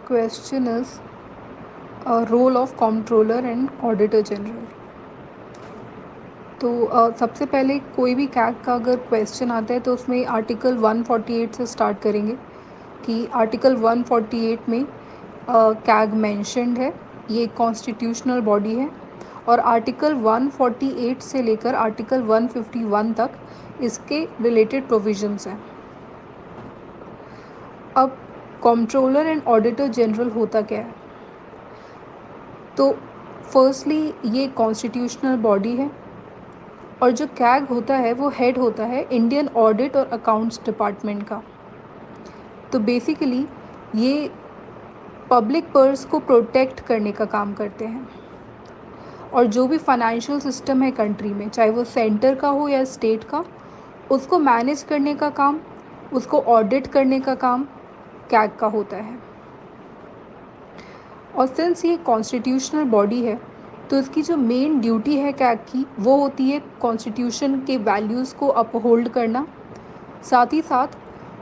question is a role of comptroller and auditor general. तो सबसे पहले कोई भी कैग का अगर क्वेश्चन आता है तो उसमें आर्टिकल 148 से स्टार्ट करेंगे कि आर्टिकल 148 में कैग मेंशन्ड है, ये कॉन्स्टिट्यूशनल बॉडी है और आर्टिकल 148 से लेकर आर्टिकल 151 तक इसके रिलेटेड प्रोविजंस हैं. अब कंट्रोलर एंड ऑडिटर जनरल होता क्या है? तो फर्स्टली ये कॉन्स्टिट्यूशनल बॉडी है और जो कैग होता है वो हेड होता है इंडियन ऑडिट और अकाउंट्स डिपार्टमेंट का. तो बेसिकली ये पब्लिक पर्स को प्रोटेक्ट करने का काम करते हैं और जो भी फाइनेंशियल सिस्टम है कंट्री में, चाहे वो सेंटर का हो या स्टेट का, उसको मैनेज करने का काम, उसको ऑडिट करने का काम कैग का होता है. और सिंस ये कॉन्स्टिट्यूशनल बॉडी है तो इसकी जो मेन ड्यूटी है कैग की वो होती है कॉन्स्टिट्यूशन के वैल्यूज़ को अपहोल्ड करना, साथ ही साथ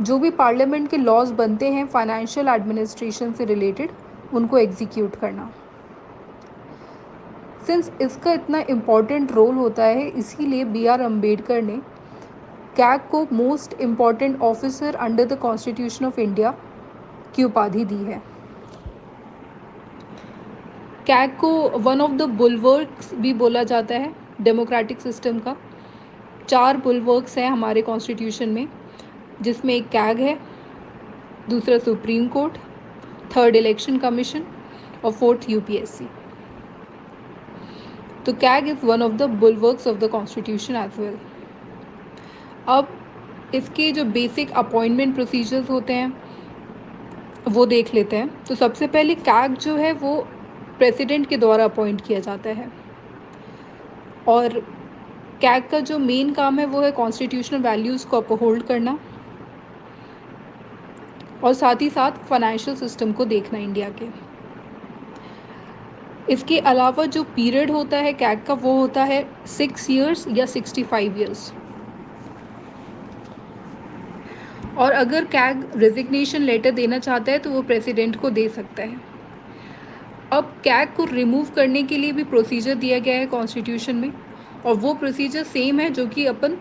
जो भी पार्लियामेंट के लॉज बनते हैं फाइनेंशियल एडमिनिस्ट्रेशन से रिलेटेड उनको एग्जीक्यूट करना. सिंस इसका इतना इम्पॉर्टेंट रोल होता है इसीलिए B.R. अम्बेडकर ने कैग को most important officer under the constitution of India की उपाधि दी है. कैग को वन ऑफ द बुलवर्क्स भी बोला जाता है डेमोक्रेटिक सिस्टम का. 4 बुलवर्क्स हैं हमारे कॉन्स्टिट्यूशन में, जिसमें एक कैग है, दूसरा supreme court, third election commission और फोर्थ UPSC. तो CAG is one of the bulwarks of the constitution as well. अब इसके जो बेसिक अपॉइंटमेंट प्रोसीजर्स होते हैं वो देख लेते हैं. तो सबसे पहले कैग जो है वो प्रेसिडेंट के द्वारा अपॉइंट किया जाता है और कैग का जो मेन काम है वो है कॉन्स्टिट्यूशनल वैल्यूज़ को अपहोल्ड करना और साथ ही साथ फाइनेंशियल सिस्टम को देखना इंडिया के. इसके अलावा जो पीरियड होता है कैग का वो होता है 6 years या 65 years. और अगर कैग रेजिग्नेशन लेटर देना चाहता है तो वो प्रेसिडेंट को दे सकता है. अब कैग को रिमूव करने के लिए भी प्रोसीजर दिया गया है कॉन्स्टिट्यूशन में और वो प्रोसीजर सेम है जो कि अपन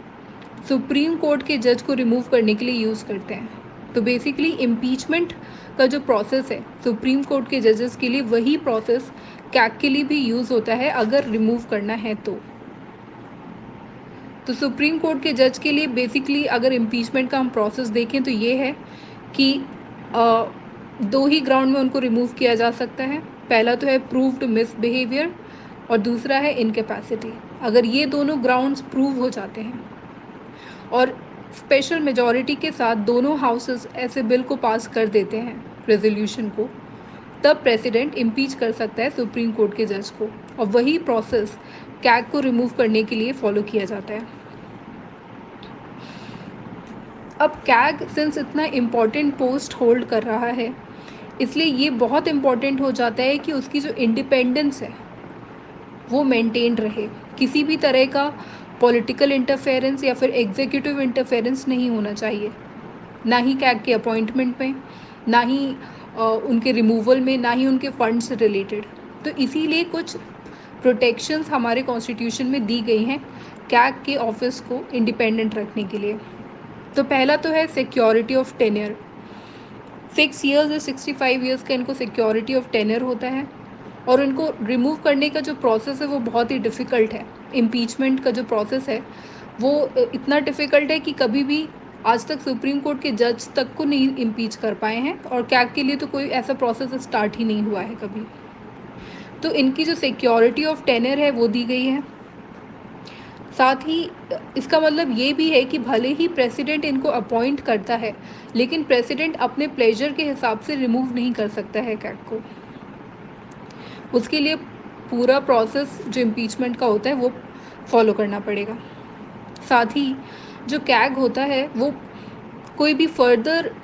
सुप्रीम कोर्ट के जज को रिमूव करने के लिए यूज़ करते हैं. तो बेसिकली इम्पीचमेंट का जो प्रोसेस है सुप्रीम कोर्ट के जजेस के लिए, वही प्रोसेस कैग के लिए भी यूज़ होता है अगर रिमूव करना है तो सुप्रीम कोर्ट के जज के लिए बेसिकली अगर इम्पीचमेंट का हम प्रोसेस देखें तो ये है कि 2 ही ग्राउंड में उनको रिमूव किया जा सकता है. पहला तो है प्रूव्ड मिसबिहेवियर और दूसरा है इनकैपेसिटी. अगर ये दोनों ग्राउंड्स प्रूव हो जाते हैं और स्पेशल मेजॉरिटी के साथ दोनों हाउसेस ऐसे बिल को पास कर देते हैं रेजोल्यूशन को, तब प्रेसिडेंट इम्पीच कर सकता है सुप्रीम कोर्ट के जज को और वही प्रोसेस कैग को रिमूव करने के लिए फॉलो किया जाता है. अब कैग सिंस इतना इम्पॉर्टेंट पोस्ट होल्ड कर रहा है इसलिए ये बहुत इम्पॉर्टेंट हो जाता है कि उसकी जो इंडिपेंडेंस है वो मेंटेन रहे. किसी भी तरह का पॉलिटिकल इंटरफेरेंस या फिर एग्जीक्यूटिव इंटरफेरेंस नहीं होना चाहिए, ना ही कैग के अपॉइंटमेंट में, ना ही उनके रिमूवल में, ना ही उनके फंड से रिलेटेड. तो इसीलिए कुछ प्रोटेक्शंस हमारे कॉन्स्टिट्यूशन में दी गई हैं कैग के ऑफिस को इंडिपेंडेंट रखने के लिए. तो पहला तो है सिक्योरिटी ऑफ टेन्योर. 6 years या 65 years का इनको सिक्योरिटी ऑफ टेन्योर होता है और इनको रिमूव करने का जो प्रोसेस है वो बहुत ही डिफ़िकल्ट है. इम्पीचमेंट का जो प्रोसेस है वो इतना डिफ़िकल्ट है कि कभी भी आज तक सुप्रीम कोर्ट के जज तक को नहीं इम्पीच कर पाए हैं और कैग के लिए तो कोई ऐसा प्रोसेस स्टार्ट ही नहीं हुआ है कभी. तो इनकी जो सिक्योरिटी ऑफ टेन्योर है वो दी गई है. साथ ही इसका मतलब ये भी है कि भले ही प्रेसिडेंट इनको अपॉइंट करता है लेकिन प्रेसिडेंट अपने प्लेजर के हिसाब से रिमूव नहीं कर सकता है कैग को. उसके लिए पूरा प्रोसेस जो इम्पीचमेंट का होता है वो फॉलो करना पड़ेगा. साथ ही जो कैग होता है वो कोई भी फर्दर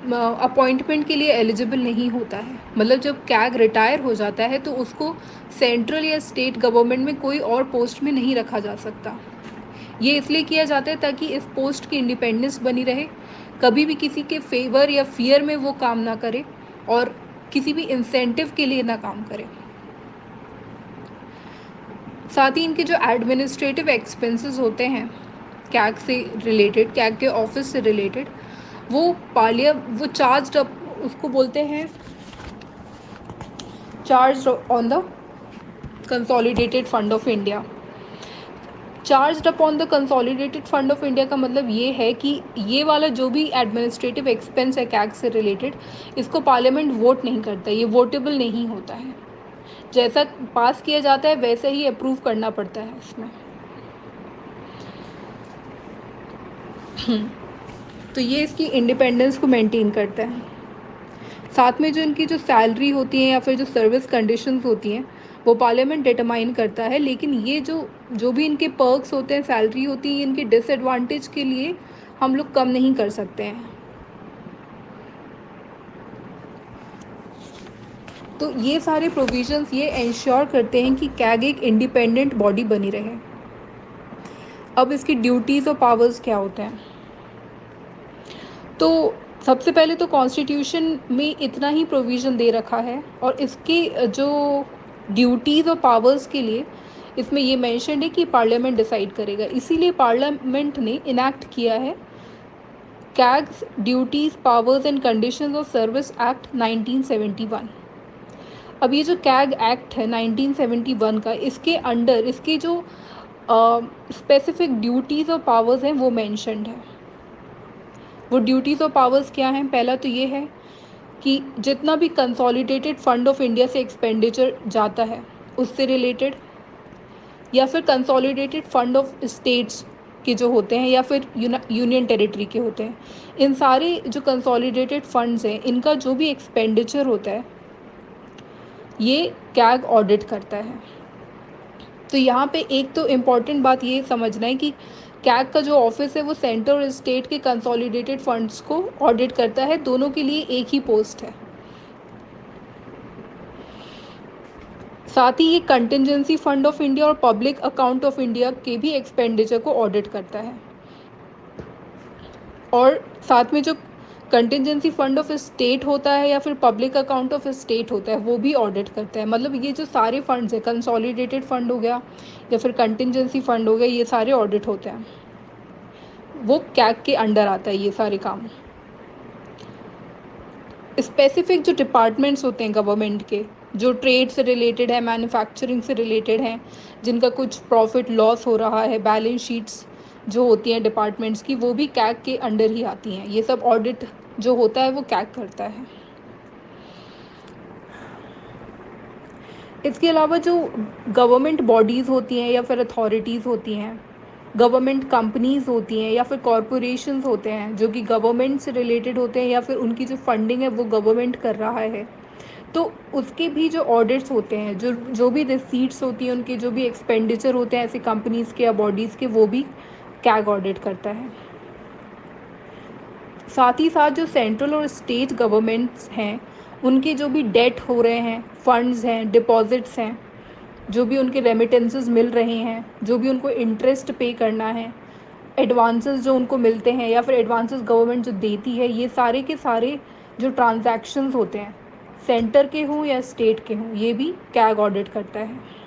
अपॉइंटमेंट के लिए एलिजिबल नहीं होता है. मतलब जब कैग रिटायर हो जाता है तो उसको सेंट्रल या स्टेट गवर्नमेंट में कोई और पोस्ट में नहीं रखा जा सकता. ये इसलिए किया जाता है ताकि इस पोस्ट की इंडिपेंडेंस बनी रहे, कभी भी किसी के फेवर या फियर में वो काम ना करे और किसी भी इंसेंटिव के लिए ना काम करे। साथ ही इनके जो एडमिनिस्ट्रेटिव एक्सपेंसेस होते हैं कैग से रिलेटेड, कैग के ऑफिस से रिलेटेड, वो चार्ज अप, उसको बोलते हैं charge on the consolidated fund of India. Charge upon the consolidated fund of India का मतलब ये है कि ये वाला जो भी एडमिनिस्ट्रेटिव एक्सपेंस है कैग से रिलेटेड, इसको पार्लियामेंट वोट नहीं करता, ये वोटेबल नहीं होता है। जैसा पास किया जाता है वैसे ही अप्रूव करना पड़ता है इसमें। तो ये इसकी इंडिपेंडेंस को मेंटेन करता है। साथ में जो इनकी जो सैलरी होती है या फिर जो सर्विस कंडीशंस होती हैं वो पार्लियामेंट डिटरमाइन करता है, लेकिन ये जो भी इनके पर्क्स होते हैं, सैलरी होती है, इनके डिसएडवांटेज के लिए हम लोग कम नहीं कर सकते हैं। तो ये सारे प्रोविजंस ये इंश्योर करते हैं कि कैग एक इंडिपेंडेंट बॉडी बनी रहे। अब इसकी ड्यूटीज़ और पावर्स क्या होते हैं? तो सबसे पहले तो कॉन्स्टिट्यूशन में इतना ही प्रोविज़न दे रखा है, और इसके जो ड्यूटीज़ और पावर्स के लिए इसमें ये मेंशन है कि पार्लियामेंट डिसाइड करेगा। इसीलिए पार्लियामेंट ने इनैक्ट किया है CAG's duties powers and conditions of service act 1971। अब ये जो कैग एक्ट है 1971 का, इसके अंडर इसके जो स्पेसिफिक ड्यूटीज़ और पावर्स हैं वो मेंशन्ड है। वो ड्यूटीज़ और पावर्स क्या हैं? पहला तो ये है कि जितना भी कंसोलिडेटेड फंड ऑफ इंडिया से एक्सपेंडिचर जाता है उससे रिलेटेड, या फिर कंसोलिडेटेड फंड ऑफ स्टेट्स के जो होते हैं या फिर यूनियन टेरिटरी के होते हैं, इन सारे जो कंसोलिडेटेड फंड्स हैं इनका जो भी एक्सपेंडिचर होता है ये कैग ऑडिट करता है। तो यहाँ पे एक तो इम्पॉर्टेंट बात ये समझना है कि कैग का जो ऑफिस है वो सेंटर और स्टेट के कंसोलिडेटेड फंड्स को ऑडिट करता है, दोनों के लिए एक ही पोस्ट है। साथ ही ये कंटिजेंसी फंड ऑफ इंडिया और पब्लिक अकाउंट ऑफ इंडिया के भी एक्सपेंडिचर को ऑडिट करता है। और साथ में जो कंटिजेंसी फंड ऑफ स्टेट होता है या फिर पब्लिक अकाउंट ऑफ स्टेट होता है वो भी ऑडिट करता है। मतलब ये जो सारे फंड्स हैं, कंसोलिडेटेड फंड हो गया या फिर कंटिजेंसी फंड हो गया, ये सारे ऑडिट होते हैं, वो कैग के अंडर आता है ये सारे काम। स्पेसिफिक जो डिपार्टमेंट्स होते हैं गवर्नमेंट के, जो ट्रेड से रिलेटेड है, मैन्युफैक्चरिंग से रिलेटेड हैं, जिनका कुछ प्रॉफिट लॉस हो रहा है, बैलेंस शीट्स जो होती हैं डिपार्टमेंट्स की, वो भी कैग के अंडर ही आती हैं। ये सब ऑडिट जो होता है वो कैग करता है। इसके अलावा जो गवर्नमेंट बॉडीज़ होती हैं या फिर अथॉरिटीज़ होती हैं, गवर्नमेंट कंपनीज़ होती हैं या फिर कॉरपोरेशंस होते हैं जो कि गवर्नमेंट से रिलेटेड होते हैं या फिर उनकी जो फंडिंग है वो गवर्नमेंट कर रहा है, तो उसके भी जो ऑडिट्स होते हैं, जो भी रिसीट्स होती हैं, उनके जो भी एक्सपेंडिचर होते हैं ऐसे कंपनीज़ के या बॉडीज़ के, वो भी कैग ऑडिट करता है। साथ ही साथ जो सेंट्रल और स्टेट गवर्नमेंट्स हैं उनके जो भी डेट हो रहे हैं, फंड्स हैं, डिपॉजिट्स हैं, जो भी उनके रेमिटेंसेस मिल रहे हैं, जो भी उनको इंटरेस्ट पे करना है, एडवांसेस जो उनको मिलते हैं या फिर एडवांसेस गवर्नमेंट जो देती है, ये सारे के सारे जो ट्रांजैक्शंस होते हैं, सेंटर के हों या स्टेट के हों, ये भी कैग ऑडिट करता है।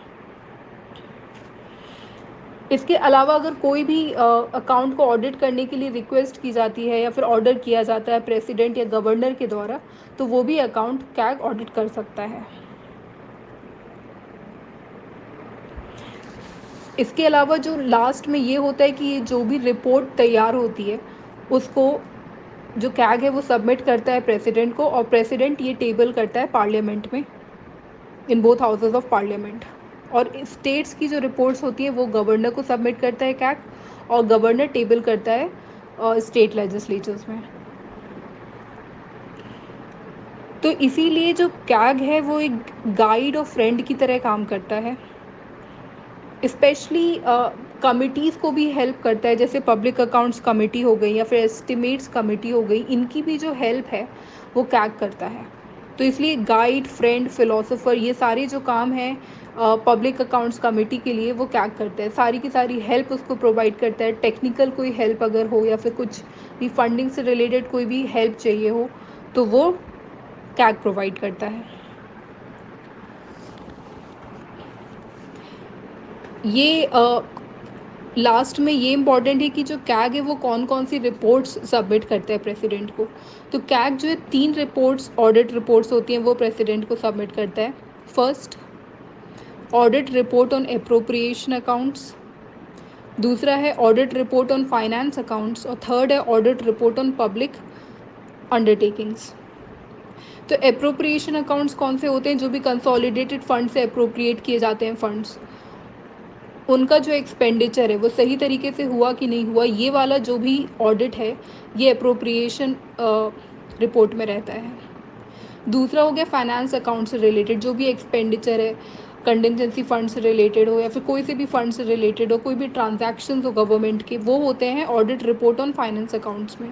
इसके अलावा अगर कोई भी अकाउंट को ऑडिट करने के लिए रिक्वेस्ट की जाती है या फिर ऑर्डर किया जाता है प्रेसिडेंट या गवर्नर के द्वारा, तो वो भी अकाउंट कैग ऑडिट कर सकता है। इसके अलावा जो लास्ट में ये होता है कि ये जो भी रिपोर्ट तैयार होती है उसको जो कैग है वो सबमिट करता है प्रेसिडेंट को, और प्रेसिडेंट ये टेबल करता है पार्लियामेंट में, in both houses of parliament. और स्टेट्स की जो रिपोर्ट्स होती है वो गवर्नर को सबमिट करता है कैग, और गवर्नर टेबल करता है स्टेट लेजिस्लेचर्स में। तो इसीलिए जो कैग है वो एक गाइड और फ्रेंड की तरह काम करता है। स्पेशली कमिटीज़ को भी हेल्प करता है, जैसे पब्लिक अकाउंट्स कमेटी हो गई या फिर एस्टिमेट्स कमेटी हो गई, इनकी भी जो हेल्प है वो कैग करता है। तो इसलिए गाइड, फ्रेंड, फिलोसोफर, ये सारे जो काम हैं पब्लिक अकाउंट्स कमेटी के लिए वो कैग करता है। सारी की सारी हेल्प उसको प्रोवाइड करता है। टेक्निकल कोई हेल्प अगर हो या फिर कुछ भी फंडिंग से रिलेटेड कोई भी हेल्प चाहिए हो तो वो कैग प्रोवाइड करता है। ये लास्ट में ये इम्पॉर्टेंट है कि जो कैग है वो कौन कौन सी रिपोर्ट्स सबमिट करता है प्रेसिडेंट को। तो कैग जो है 3 रिपोर्ट्स, ऑडिट रिपोर्ट्स होती हैं, वो प्रेसिडेंट को सबमिट करता है। First, audit report on appropriation accounts. दूसरा है audit report on finance accounts. और थर्ड है audit report on public undertakings. तो अप्रोप्रिएशन अकाउंट्स कौन से होते हैं? जो भी कंसोलिडेटेड फंड से अप्रोप्रिएट किए जाते हैं फंड्स, उनका जो एक्सपेंडिचर है वो सही तरीके से हुआ कि नहीं हुआ, ये वाला जो भी ऑडिट है ये अप्रोप्रिएशन रिपोर्ट में रहता है। दूसरा हो गया फाइनेंस अकाउंट से रिलेटेड, जो भी एक्सपेंडिचर है, कंटिजेंसी फंड से रिलेटेड हो या फिर कोई से भी फंड से रिलेटेड हो, कोई भी ट्रांजैक्शंस हो गवर्नमेंट के, वो होते हैं audit report on finance accounts में।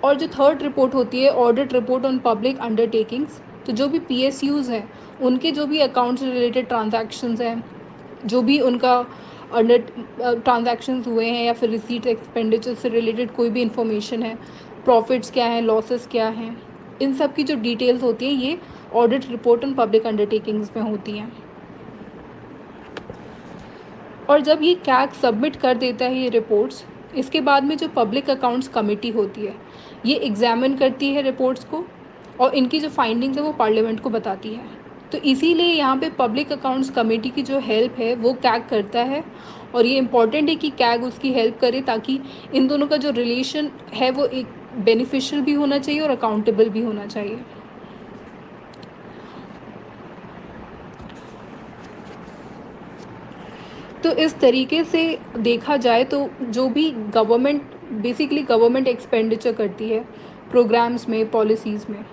और जो थर्ड रिपोर्ट होती है audit report on public undertakings, तो जो भी PSUs हैं उनके जो भी अकाउंट से रिलेटेड ट्रांजैक्शंस हैं, जो भी उनका अंडर ट्रांजैक्शंस हुए हैं या फिर रिसीट एक्सपेंडिचर से रिलेटेड कोई भी इंफॉर्मेशन है, प्रॉफिट्स क्या हैं, लॉसेस क्या हैं, इन सब की जो डिटेल्स होती हैं ये audit report on public undertakings में होती हैं। और जब ये कैग सबमिट कर देता है ये रिपोर्ट्स, इसके बाद में जो पब्लिक अकाउंट्स कमेटी होती है ये एग्जामिन करती है रिपोर्ट्स को और इनकी जो फाइंडिंग्स है वो पार्लियामेंट को बताती है। तो इसीलिए यहाँ पे पब्लिक अकाउंट्स कमेटी की जो हेल्प है वो कैग करता है। और ये इम्पॉर्टेंट है कि कैग उसकी हेल्प करे ताकि इन दोनों का जो रिलेशन है वो एक बेनिफिशियल भी होना चाहिए और अकाउंटेबल भी होना चाहिए। तो इस तरीके से देखा जाए तो जो भी गवर्नमेंट एक्सपेंडिचर करती है प्रोग्राम्स में, पॉलिसीज़ में,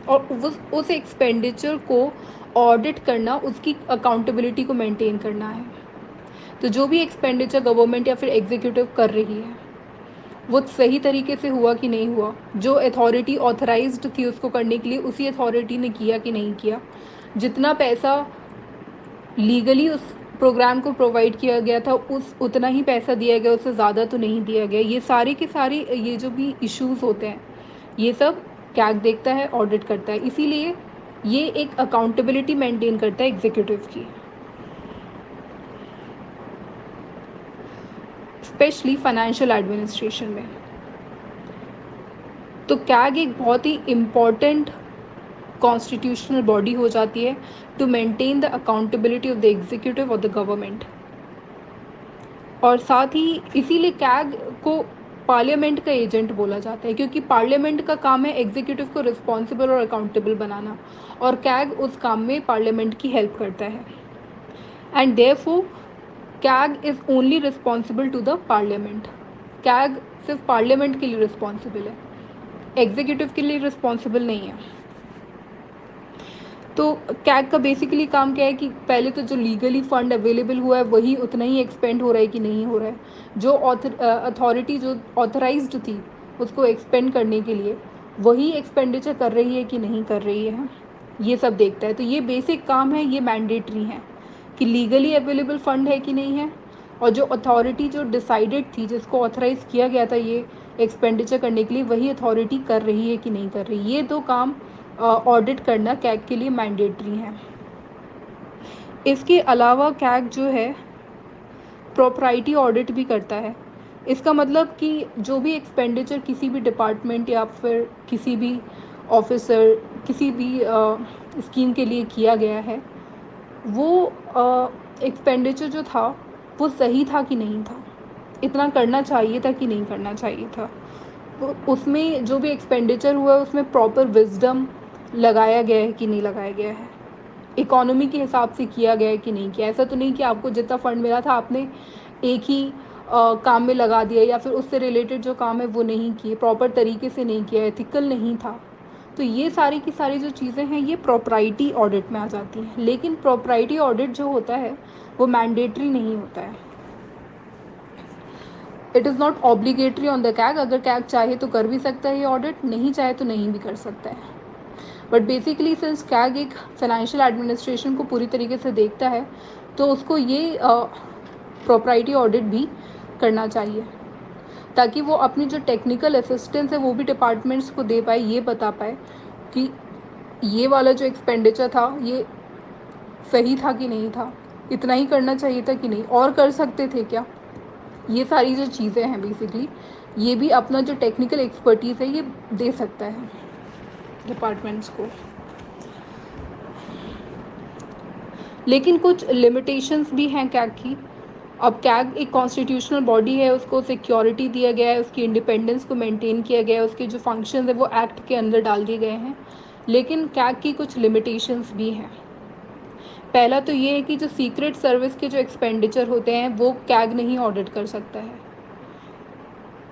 और उस एक्सपेंडिचर को ऑडिट करना, उसकी अकाउंटेबिलिटी को मेंटेन करना है। तो जो भी एक्सपेंडिचर गवर्नमेंट या फिर एग्जीक्यूटिव कर रही है वो सही तरीके से हुआ कि नहीं हुआ, जो अथॉरिटी ऑथराइज्ड थी उसको करने के लिए उसी अथॉरिटी ने किया कि नहीं किया, जितना पैसा लीगली उस प्रोग्राम को प्रोवाइड किया गया था उतना ही पैसा दिया गया, उससे ज़्यादा तो नहीं दिया गया। ये सारे के सारे ये जो भी इश्यूज़ होते हैं ये सब कैग देखता है, ऑडिट करता है। इसीलिए ये एक अकाउंटेबिलिटी मेंटेन करता है एग्जीक्यूटिव की, स्पेशली फाइनेंशियल एडमिनिस्ट्रेशन में। तो कैग एक बहुत ही इम्पॉर्टेंट कॉन्स्टिट्यूशनल बॉडी हो जाती है to maintain the accountability of the executive और द गवर्नमेंट। और साथ ही इसीलिए कैग को पार्लियामेंट का एजेंट बोला जाता है, क्योंकि पार्लियामेंट का काम है एग्जीक्यूटिव को रिस्पॉन्सिबल और अकाउंटेबल बनाना, और कैग उस काम में पार्लियामेंट की हेल्प करता है। And therefore CAG is only responsible to the parliament. CAG सिर्फ पार्लियामेंट के लिए रिस्पॉन्सिबल है, एग्जीक्यूटिव के लिए रिस्पॉन्सिबल नहीं है। तो कैग का बेसिकली काम क्या है कि पहले तो जो लीगली फ़ंड अवेलेबल हुआ है वही उतना ही एक्सपेंड हो रहा है कि नहीं हो रहा है, जो अथॉरिटी जो ऑथराइज्ड थी उसको एक्सपेंड करने के लिए वही एक्सपेंडिचर कर रही है कि नहीं कर रही है, ये सब देखता है। तो ये बेसिक काम है, ये मैंडेटरी है कि लीगली अवेलेबल फ़ंड है कि नहीं है, और जो अथॉरिटी जो डिसाइडेड थी, जिसको ऑथराइज़ किया गया था ये एक्सपेंडिचर करने के लिए, वही अथॉरिटी कर रही है कि नहीं कर रही। ये दो काम ऑडिट करना कैग के लिए मैंडेटरी है। इसके अलावा कैग जो है प्रॉपर्टी ऑडिट भी करता है। इसका मतलब कि जो भी एक्सपेंडिचर किसी भी डिपार्टमेंट या फिर किसी भी ऑफिसर, किसी भी स्कीम के लिए किया गया है, वो एक्सपेंडिचर जो था वो सही था कि नहीं था, इतना करना चाहिए था कि नहीं करना चाहिए था, उसमें जो भी एक्सपेंडिचर हुआ है उसमें प्रॉपर विजडम लगाया गया है कि नहीं लगाया गया है, इकोनॉमी के हिसाब से किया गया है कि नहीं किया। ऐसा तो नहीं कि आपको जितना फ़ंड मिला था आपने एक ही काम में लगा दिया, या फिर उससे रिलेटेड जो काम है वो नहीं किए, प्रॉपर तरीके से नहीं किया, एथिकल नहीं था। तो ये सारी की सारी जो चीज़ें हैं ये प्रॉपर्टी ऑडिट में आ जाती हैं। लेकिन प्रॉपर्टी ऑडिट जो होता है वो मैंडेटरी नहीं होता है, it is not obligatory on the CAG. अगर कैग चाहे तो कर भी सकता है ये ऑडिट, नहीं चाहे तो नहीं भी कर सकता है। बट बेसिकली सिंस कैग एक फाइनेंशियल एडमिनिस्ट्रेशन को पूरी तरीके से देखता है तो उसको ये प्रॉपर्टी ऑडिट भी करना चाहिए, ताकि वो अपनी जो टेक्निकल असिस्टेंस है वो भी डिपार्टमेंट्स को दे पाए, ये बता पाए कि ये वाला जो एक्सपेंडिचर था ये सही था कि नहीं था, इतना ही करना चाहिए था कि नहीं, और कर सकते थे क्या। ये सारी जो चीज़ें हैं बेसिकली, ये भी अपना जो टेक्निकल एक्सपर्टीज़ है ये दे सकता है डिपार्टमेंट्स को। लेकिन कुछ लिमिटेशंस भी हैं कैग की। अब कैग एक कॉन्स्टिट्यूशनल बॉडी है, उसको सिक्योरिटी दिया गया है, उसकी इंडिपेंडेंस को मेंटेन किया गया है, उसके जो फंक्शंस है वो एक्ट के अंदर डाल दिए गए हैं। लेकिन कैग की कुछ लिमिटेशंस भी हैं। पहला तो ये है कि जो सीक्रेट सर्विस के जो एक्सपेंडिचर होते हैं वो कैग नहीं ऑडिट कर सकता है।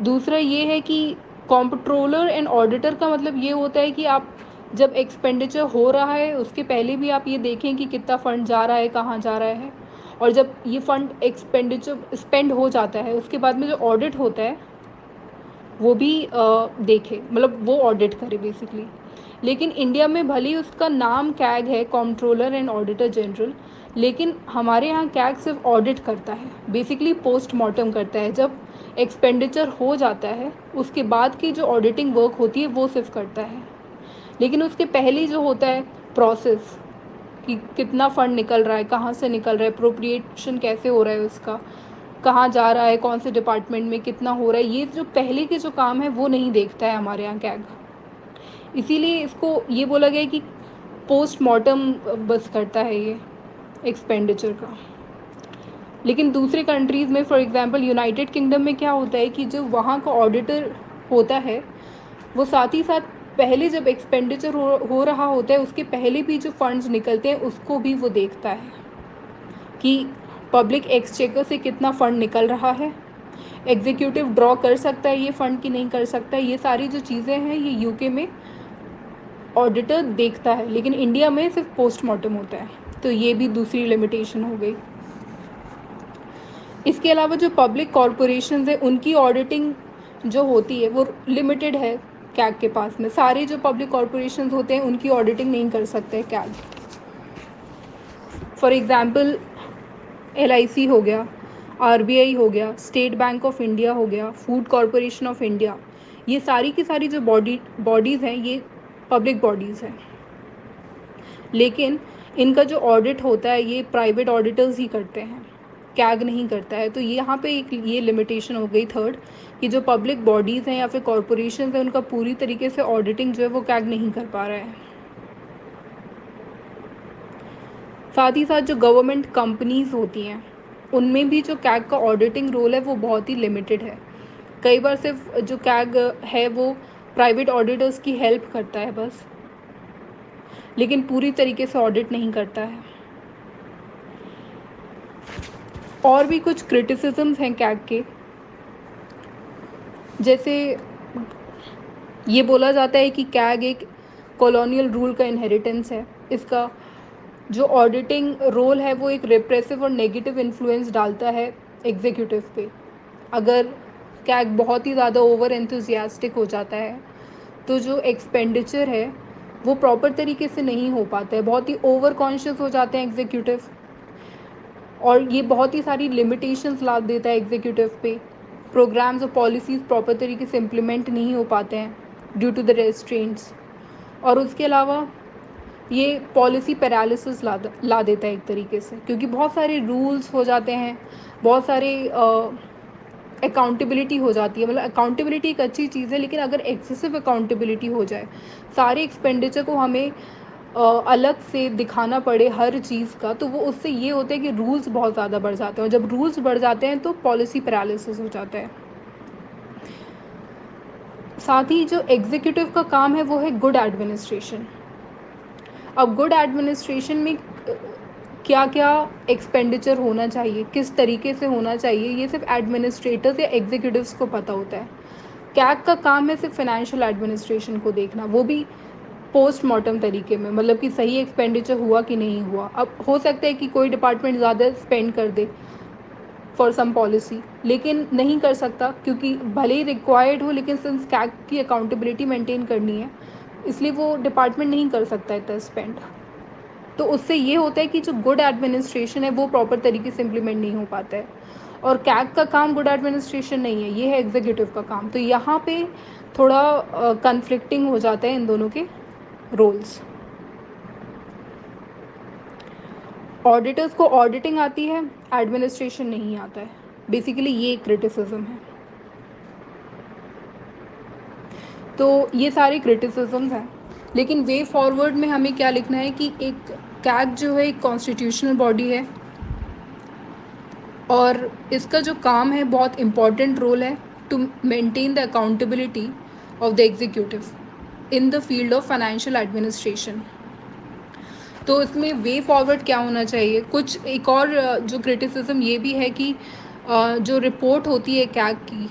दूसरा ये है कि कॉम्प्ट्रोलर एंड ऑडिटर का मतलब ये होता है कि आप जब एक्सपेंडिचर हो रहा है उसके पहले भी आप ये देखें कि कितना फ़ंड जा रहा है, कहाँ जा रहा है, और जब ये फ़ंड एक्सपेंडिचर स्पेंड हो जाता है उसके बाद में जो ऑडिट होता है वो भी देखे, मतलब वो ऑडिट करे बेसिकली। लेकिन इंडिया में भले ही उसका नाम कैग है, कॉम्प्ट्रोलर एंड ऑडिटर जनरल, लेकिन हमारे यहाँ कैग सिर्फ ऑडिट करता है, बेसिकली पोस्टमार्टम करता है। जब एक्सपेंडिचर हो जाता है उसके बाद की जो ऑडिटिंग वर्क होती है वो सिर्फ करता है। लेकिन उसके पहले जो होता है प्रोसेस कि कितना फ़ंड निकल रहा है, कहाँ से निकल रहा है, अप्रोप्रिएशन कैसे हो रहा है, उसका कहाँ जा रहा है, कौन से डिपार्टमेंट में कितना हो रहा है, ये जो पहले के जो काम है वो नहीं देखता है हमारे यहाँ कैग। इसीलिए इसको ये बोला गया है कि पोस्टमार्टम बस करता है ये एक्सपेंडिचर का। लेकिन दूसरे कंट्रीज़ में, फॉर एग्जांपल यूनाइटेड किंगडम में क्या होता है कि जो वहाँ का ऑडिटर होता है वो साथ ही साथ पहले जब एक्सपेंडिचर हो रहा होता है उसके पहले भी जो फंड्स निकलते हैं उसको भी वो देखता है कि पब्लिक एक्सचेकर से कितना फ़ंड निकल रहा है, एग्जीक्यूटिव ड्रॉ कर सकता है ये फ़ंड कि नहीं कर सकता है। ये सारी जो चीज़ें हैं ये यूके में ऑडिटर देखता है, लेकिन इंडिया में सिर्फ पोस्टमार्टम होता है। तो ये भी दूसरी लिमिटेशन हो गई। इसके अलावा जो पब्लिक कॉरपोरेशंस है उनकी ऑडिटिंग जो होती है वो लिमिटेड है कैग के पास में। सारे जो पब्लिक कॉरपोरेशंस होते हैं उनकी ऑडिटिंग नहीं कर सकते कैग। फॉर एग्ज़ाम्पल LIC हो गया, RBI हो गया, स्टेट बैंक ऑफ इंडिया हो गया, फूड कॉरपोरेशन ऑफ इंडिया, ये सारी की सारी जो बॉडीज़ हैं ये पब्लिक बॉडीज़ हैं। लेकिन इनका जो ऑडिट होता है ये प्राइवेट ऑडिटर्स ही करते हैं, कैग नहीं करता है। तो यहाँ पे एक ये लिमिटेशन हो गई थर्ड, कि जो पब्लिक बॉडीज़ हैं या फिर कॉरपोरेशन हैं उनका पूरी तरीके से ऑडिटिंग जो है वो कैग नहीं कर पा रहा है। साथ ही साथ जो गवर्नमेंट कंपनीज़ होती हैं उनमें भी जो कैग का ऑडिटिंग रोल है वो बहुत ही लिमिटेड है। कई बार सिर्फ जो कैग है वो प्राइवेट ऑडिटर्स की हेल्प करता है बस, लेकिन पूरी तरीके से ऑडिट नहीं करता है। और भी कुछ क्रिटिसिज्म्स हैं कैग के, जैसे ये बोला जाता है कि कैग एक कॉलोनियल रूल का इनहेरिटेंस है। इसका जो ऑडिटिंग रोल है वो एक रिप्रेसिव और नेगेटिव इन्फ्लुएंस डालता है एग्जीक्यूटिव पे। अगर कैग बहुत ही ज़्यादा ओवर एंथुजियास्टिक हो जाता है तो जो एक्सपेंडिचर है वो प्रॉपर तरीके से नहीं हो पाता है, बहुत ही ओवर कॉन्शियस हो जाते हैं एग्जीक्यूटिव, और ये बहुत ही सारी लिमिटेशंस ला देता है एग्जीक्यूटिव पे। प्रोग्राम्स और पॉलिसीज़ प्रॉपर तरीके से इम्प्लीमेंट नहीं हो पाते हैं ड्यू टू द रेस्ट्रेंट्स। और उसके अलावा ये पॉलिसी पैरालिसिस ला देता है एक तरीके से, क्योंकि बहुत सारे रूल्स हो जाते हैं, बहुत सारे अकाउंटेबिलिटी हो जाती है। मतलब अकाउंटेबिलिटी एक अच्छी चीज़ है, लेकिन अगर एक्सेसिव अकाउंटेबिलिटी हो जाए, सारे एक्सपेंडिचर को हमें अलग से दिखाना पड़े हर चीज़ का, तो वो उससे ये होता है कि रूल्स बहुत ज़्यादा बढ़ जाते हैं, और जब रूल्स बढ़ जाते हैं तो पॉलिसी पैरालिसिस हो जाता है। साथ ही जो एग्जीक्यूटिव का काम है वो है गुड एडमिनिस्ट्रेशन। अब गुड एडमिनिस्ट्रेशन में क्या क्या एक्सपेंडिचर होना चाहिए, किस तरीके से होना चाहिए, ये सिर्फ एडमिनिस्ट्रेटर्स या एग्जीक्यूटिव्स को पता होता है। कैग का काम है सिर्फ फाइनेंशियल एडमिनिस्ट्रेशन को देखना, वो भी पोस्टमार्टम तरीके में, मतलब कि सही एक्सपेंडिचर हुआ कि नहीं हुआ। अब हो सकता है कि कोई डिपार्टमेंट ज़्यादा स्पेंड कर दे फॉर सम पॉलिसी, लेकिन नहीं कर सकता क्योंकि भले ही रिक्वायर्ड हो, लेकिन सिंस कैग की अकाउंटेबिलिटी मेंटेन करनी है इसलिए वो डिपार्टमेंट नहीं कर सकता इतना स्पेंड। तो उससे ये होता है कि जो गुड एडमिनिस्ट्रेशन है वो प्रॉपर तरीके से इम्प्लीमेंट नहीं हो पाता है, और कैग का काम गुड एडमिनिस्ट्रेशन नहीं है, ये है एग्जीक्यूटिव का काम। तो यहाँ पे थोड़ा कन्फ्लिक्टिंग हो जाता है इन दोनों के रोल्स। ऑडिटर्स को ऑडिटिंग आती है, एडमिनिस्ट्रेशन नहीं आता है। बेसिकली ये क्रिटिसिज्म है। तो ये सारे क्रिटिसिज्म्स हैं, लेकिन वे फॉरवर्ड में हमें क्या लिखना है कि एक कैग जो है एक कॉन्स्टिट्यूशनल बॉडी है और इसका जो काम है बहुत इम्पॉर्टेंट रोल है to maintain the accountability of the executive in the field of financial administration. तो इसमें वे फॉरवर्ड क्या होना चाहिए? कुछ एक और जो क्रिटिसिज्म ये भी है कि जो रिपोर्ट होती है कैग की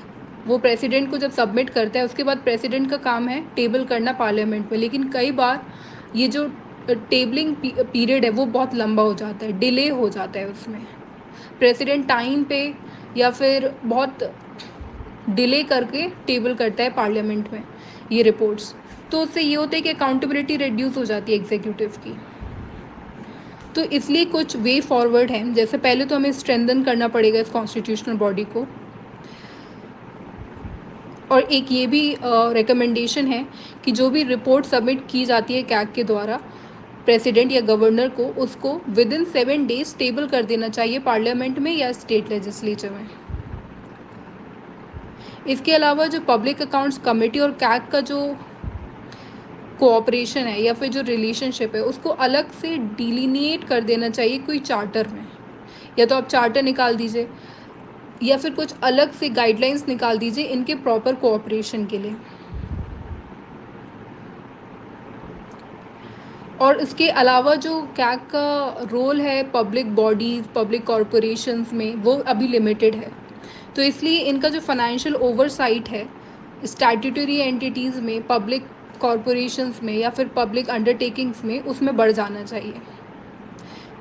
वो प्रेसिडेंट को जब सबमिट करता है उसके बाद प्रेसिडेंट का काम है टेबल करना पार्लियामेंट में, लेकिन कई बार ये जो टेबलिंग पीरियड है वो बहुत लंबा हो जाता है, डिले हो जाता है उसमें। प्रेसिडेंट टाइम पे या फिर बहुत डिले करके टेबल करता है पार्लियामेंट में ये रिपोर्ट्स, तो उससे ये होता है कि अकाउंटेबिलिटी रिड्यूस हो जाती है एग्जीक्यूटिव की। तो इसलिए कुछ वे फॉरवर्ड हैं, जैसे पहले तो हमें स्ट्रेंथन करना पड़ेगा इस कॉन्स्टिट्यूशनल बॉडी को, और एक ये भी रिकमेंडेशन है कि जो भी रिपोर्ट सबमिट की जाती है कैग के द्वारा प्रेसिडेंट या गवर्नर को, उसको विद इन 7 days टेबल कर देना चाहिए पार्लियामेंट में या स्टेट लेजिस्लेचर में। इसके अलावा जो पब्लिक अकाउंट्स कमेटी और कैग का जो कोऑपरेशन है या फिर जो रिलेशनशिप है उसको अलग से डिलीनिएट कर देना चाहिए कोई चार्टर में, या तो आप चार्टर निकाल दीजिए या फिर कुछ अलग से गाइडलाइंस निकाल दीजिए इनके प्रॉपर कोऑपरेशन के लिए। और इसके अलावा जो कैग का रोल है पब्लिक बॉडीज़ पब्लिक कॉरपोरेशंस में वो अभी लिमिटेड है, तो इसलिए इनका जो फाइनेंशियल ओवरसाइट है स्टैट्यूटरी एंटिटीज़ में, पब्लिक कॉरपोरेशंस में या फिर पब्लिक अंडरटेकिंग्स में उसमें बढ़ जाना चाहिए।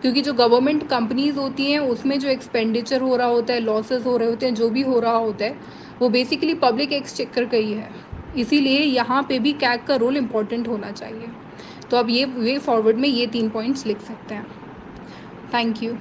क्योंकि जो गवर्नमेंट कंपनीज़ होती हैं उसमें जो एक्सपेंडिचर हो रहा होता है, लॉसेस हो रहे होते हैं, जो भी हो रहा होता है वो बेसिकली पब्लिक एक्सचेकर का ही है, इसीलिए यहाँ पे भी कैग का रोल इम्पॉर्टेंट होना चाहिए। तो अब ये वे फॉरवर्ड में ये 3 पॉइंट्स लिख सकते हैं। Thank you.